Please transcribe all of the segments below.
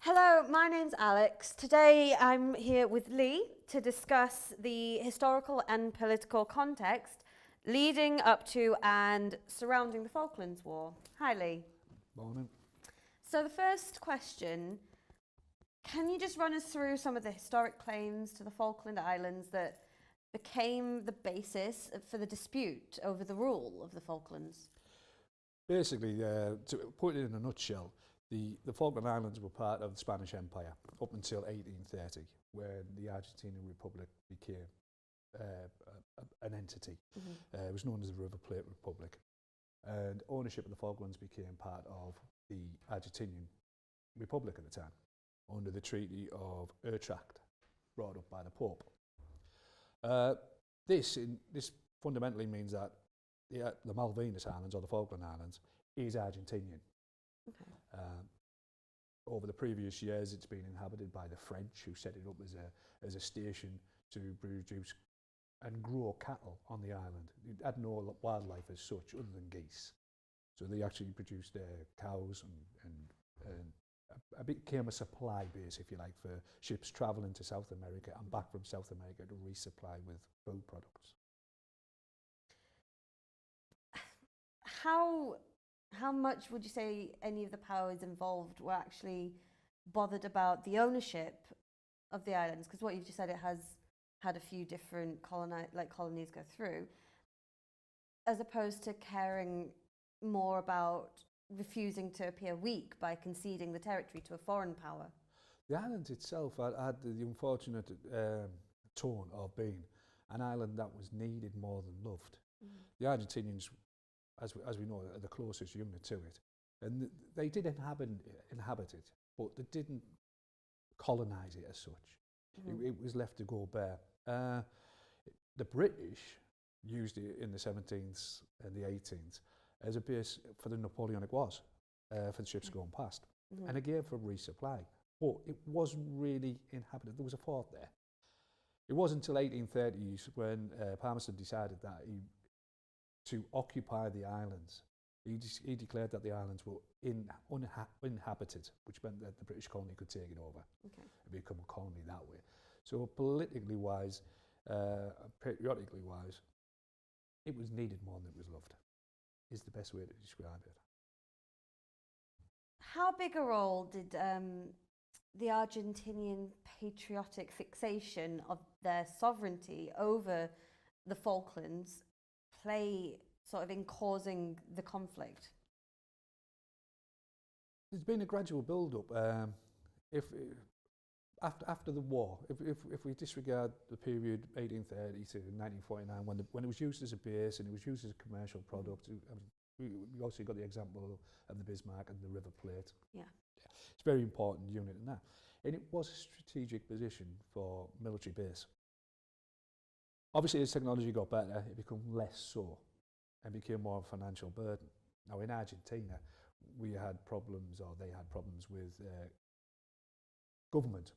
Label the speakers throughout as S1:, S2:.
S1: Hello, my name's Alex. Today I'm here with Lee to discuss the historical and political context leading up to and surrounding the Falklands War. Hi, Lee.
S2: Morning.
S1: So the first question, can you just run us through some of the historic claims to the Falkland Islands that became the basis for the dispute over the rule of the Falklands?
S2: Basically, to put it in a nutshell, the Falkland Islands were part of the Spanish Empire up until 1830, when the Argentinian Republic became an entity. It was known as the River Plate Republic. And ownership of the Falklands became part of the Argentinian Republic at the time, under the Treaty of Utrecht, brought up by the Pope. This fundamentally means that the Malvinas Islands, or the Falkland Islands, is Argentinian.
S1: Okay.
S2: Over the previous years, it's been inhabited by the French, who set it up as a station to produce and grow cattle on the island. It had no wildlife as such, other than geese. So they actually produced cows and became a supply base, if you like, for ships travelling to South America and back from South America to resupply with food products.
S1: How much would you say any of the powers involved were actually bothered about the ownership of the islands? Because what you've just said, it has had a few different colonies go through, as opposed to caring more about refusing to appear weak by conceding the territory to a foreign power.
S2: The island itself had the unfortunate tone of being an island that was needed more than loved. The Argentinians, as we know, are the closest unit to it. And they did inhabit it, but they didn't colonise it as such. It was left to go bare. The British used it in the 17th and the 18th as a base for the Napoleonic Wars, for the ships going past. And again for resupply. But it wasn't really inhabited. There was a fort there. It wasn't until 1830s when Palmerston decided that to occupy the islands. He declared that the islands were uninhabited, which meant that the British colony could take it over and become a colony that way. So politically wise, patriotically wise, it was needed more than it was loved, is the best way to describe it.
S1: How big a role did the Argentinian patriotic fixation of their sovereignty over the Falklands play sort of in causing the conflict?
S2: There's been a gradual build-up. After the war, if we disregard the period 1830 to 1949, when it was used as a base and it was used as a commercial product, we also got the example of the Bismarck and the River Plate.
S1: Yeah.
S2: It's a very important unit in that. And it was a strategic position for military base. Obviously, as technology got better, it became less so and became more of a financial burden. Now, in Argentina, we had problems, or they had problems with government.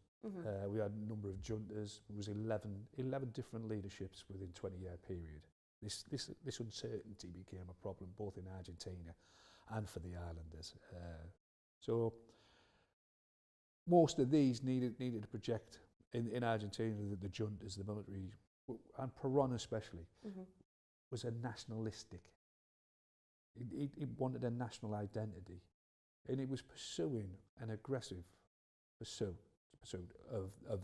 S2: We had a number of juntas. There was 11 different leaderships within a 20-year period. This uncertainty became a problem both in Argentina and for the islanders. So most of these needed to project in Argentina, the juntas, the military, and Perón especially, was a nationalistic. It wanted a national identity, and it was pursuing an aggressive pursuit of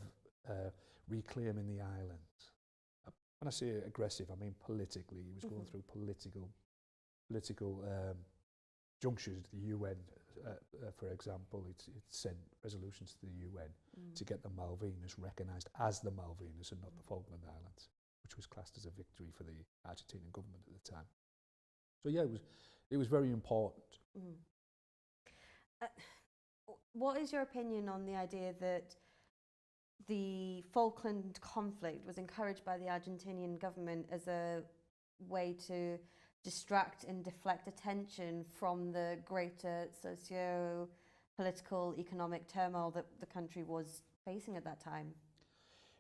S2: reclaiming the islands. When I say aggressive, I mean politically. He was going through political junctures to the UN. For example, it sent resolutions to the UN to get the Malvinas recognised as the Malvinas and not the Falkland Islands, which was classed as a victory for the Argentinian government at the time. So yeah, it was very important.
S1: What is your opinion on the idea that the Falkland conflict was encouraged by the Argentinian government as a way to distract and deflect attention from the greater socio-political, economic turmoil that the country was facing at that time?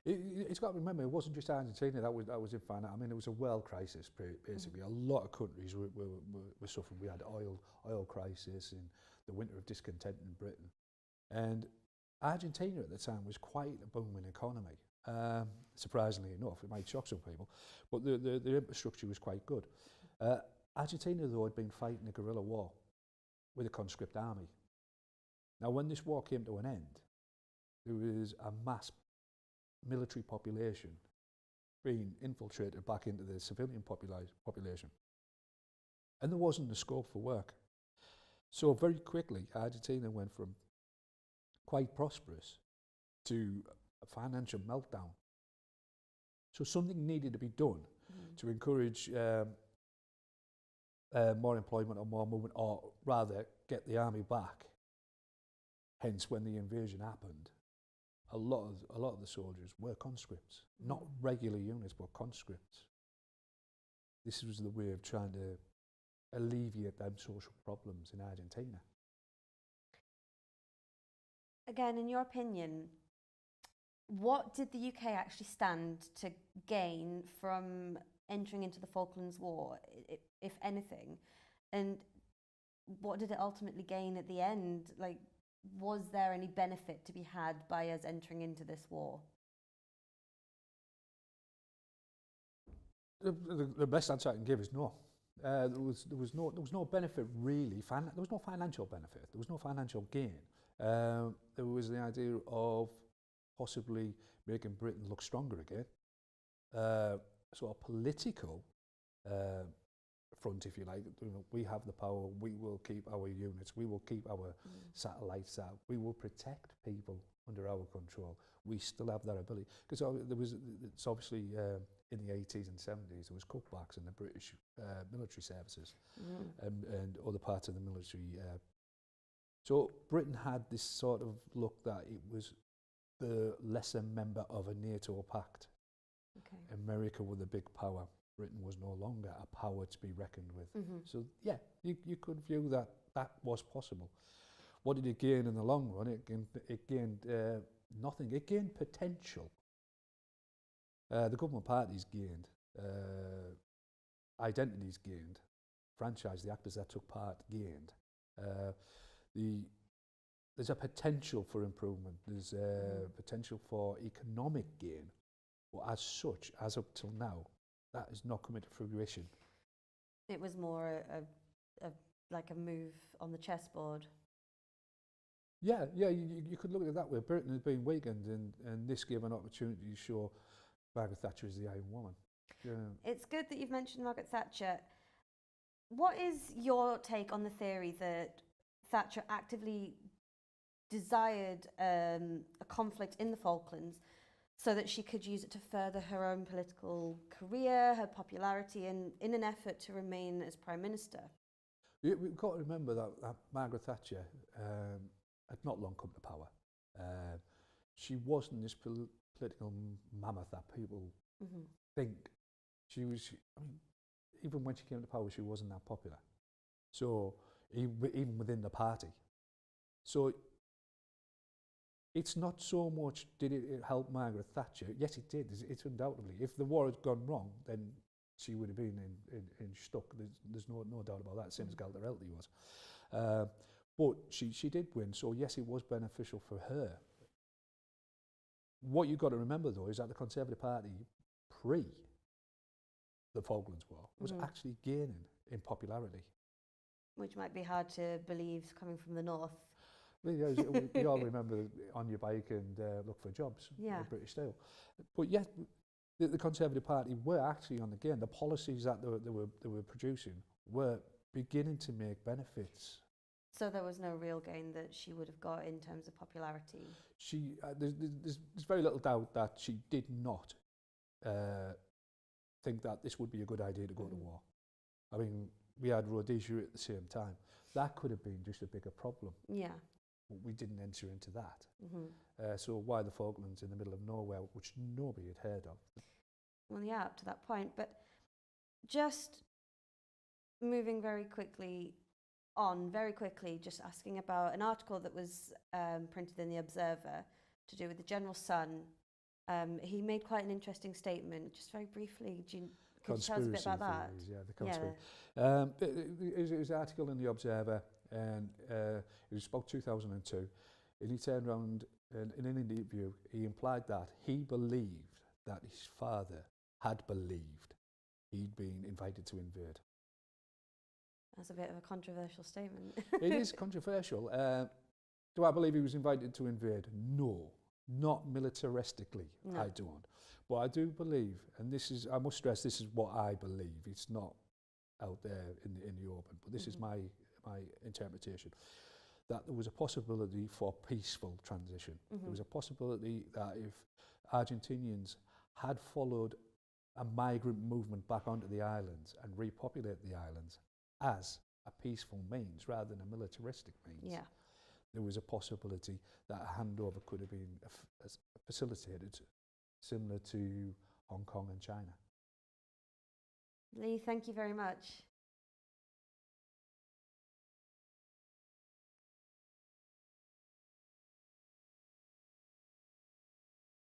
S2: It's got to remember, it wasn't just Argentina that was in finance. I mean, it was a world crisis, basically. A lot of countries were suffering. We had oil crisis and the winter of discontent in Britain. And Argentina at the time was quite a booming economy. Surprisingly enough, it might shock some people, but the infrastructure was quite good. Argentina, though, had been fighting a guerrilla war with a conscript army. Now, when this war came to an end, there was a mass military population being infiltrated back into the civilian population. And there wasn't the scope for work. So very quickly, Argentina went from quite prosperous to a financial meltdown. So something needed to be done to encourage more employment or more movement, or rather get the army back. Hence, when the invasion happened, a lot of the soldiers were conscripts, not regular units, but conscripts. This was the way of trying to alleviate them social problems in Argentina.
S1: Again, in your opinion, what did the UK actually stand to gain from entering into the Falklands War, if anything? And what did it ultimately gain at the end? Like, was there any benefit to be had by us entering into this war?
S2: The best answer I can give is no. There was no benefit really. There was no financial benefit. There was no financial gain. There was the idea of possibly making Britain look stronger again. So a political front, if you like. You know, we have the power. We will keep our units. We will keep our satellites out. We will protect people under our control. We still have that ability, because it's obviously in the 80s and 70s there was cutbacks in the British military services and other parts of the military. So Britain had this sort of look that it was the lesser member of a NATO pact.
S1: Okay.
S2: America were the big power. Britain was no longer a power to be reckoned with. So yeah, you could view that that was possible. What did it gain in the long run? It gained nothing. It gained potential. The government parties gained, identities gained, franchise, the actors that took part gained. There's a potential for improvement. There's a potential for economic gain. But as such, as up till now, that has not come into fruition.
S1: It was more like a move on the chessboard.
S2: Yeah, you could look at it that way. Britain has been weakened, and this gave an opportunity to show Margaret Thatcher as the Iron Woman. Yeah.
S1: It's good that you've mentioned Margaret Thatcher. What is your take on the theory that Thatcher actively desired a conflict in the Falklands so that she could use it to further her own political career, her popularity, and in an effort to remain as Prime Minister?
S2: We've got to remember that Margaret Thatcher had not long come to power. She wasn't this political mammoth that people think. She was, I mean, even when she came to power, she wasn't that popular. So, even within the party. So, it's not so much did it help Margaret Thatcher. Yes, it did. It's undoubtedly. If the war had gone wrong, then she would have been in stuck. There's no doubt about that, same as Galter Elty was. But she did win, so yes, it was beneficial for her. What you've got to remember, though, is that the Conservative Party, pre the Falklands War, was actually gaining in popularity.
S1: Which might be hard to believe coming from the north.
S2: We all remember on your bike and look for jobs, British style. But yes, the Conservative Party were actually on the gain. The policies that they were producing were beginning to make benefits.
S1: So there was no real gain that she would have got in terms of popularity?
S2: There's very little doubt that she did not think that this would be a good idea to go to war. I mean, we had Rhodesia at the same time. That could have been just a bigger problem.
S1: Yeah.
S2: But we didn't enter into that. So why the Falklands in the middle of nowhere, which nobody had heard of?
S1: Well, yeah, up to that point. But just moving very quickly, just asking about an article that was printed in the Observer to do with the General's son. He made quite an interesting statement. Just very briefly, could you tell us a bit about that?
S2: Theories, yeah, the conspiracy. It was an article in the Observer, and it was about 2002. And he turned around and in an interview, he implied that he believed that his father had believed he'd been invited to invade.
S1: That's a bit of a controversial statement.
S2: It is controversial. Do I believe he was invited to invade? No, not militaristically,
S1: No.
S2: I don't. But I do believe, and this is, I must stress, this is what I believe. It's not out there in the open, but this is my interpretation, that there was a possibility for peaceful transition. There was a possibility that if Argentinians had followed a migrant movement back onto the islands and repopulate the islands as a peaceful means rather than a militaristic means,
S1: Yeah.
S2: there was a possibility that a handover could have been facilitated similar to Hong Kong and China.
S1: Lee, thank you very much.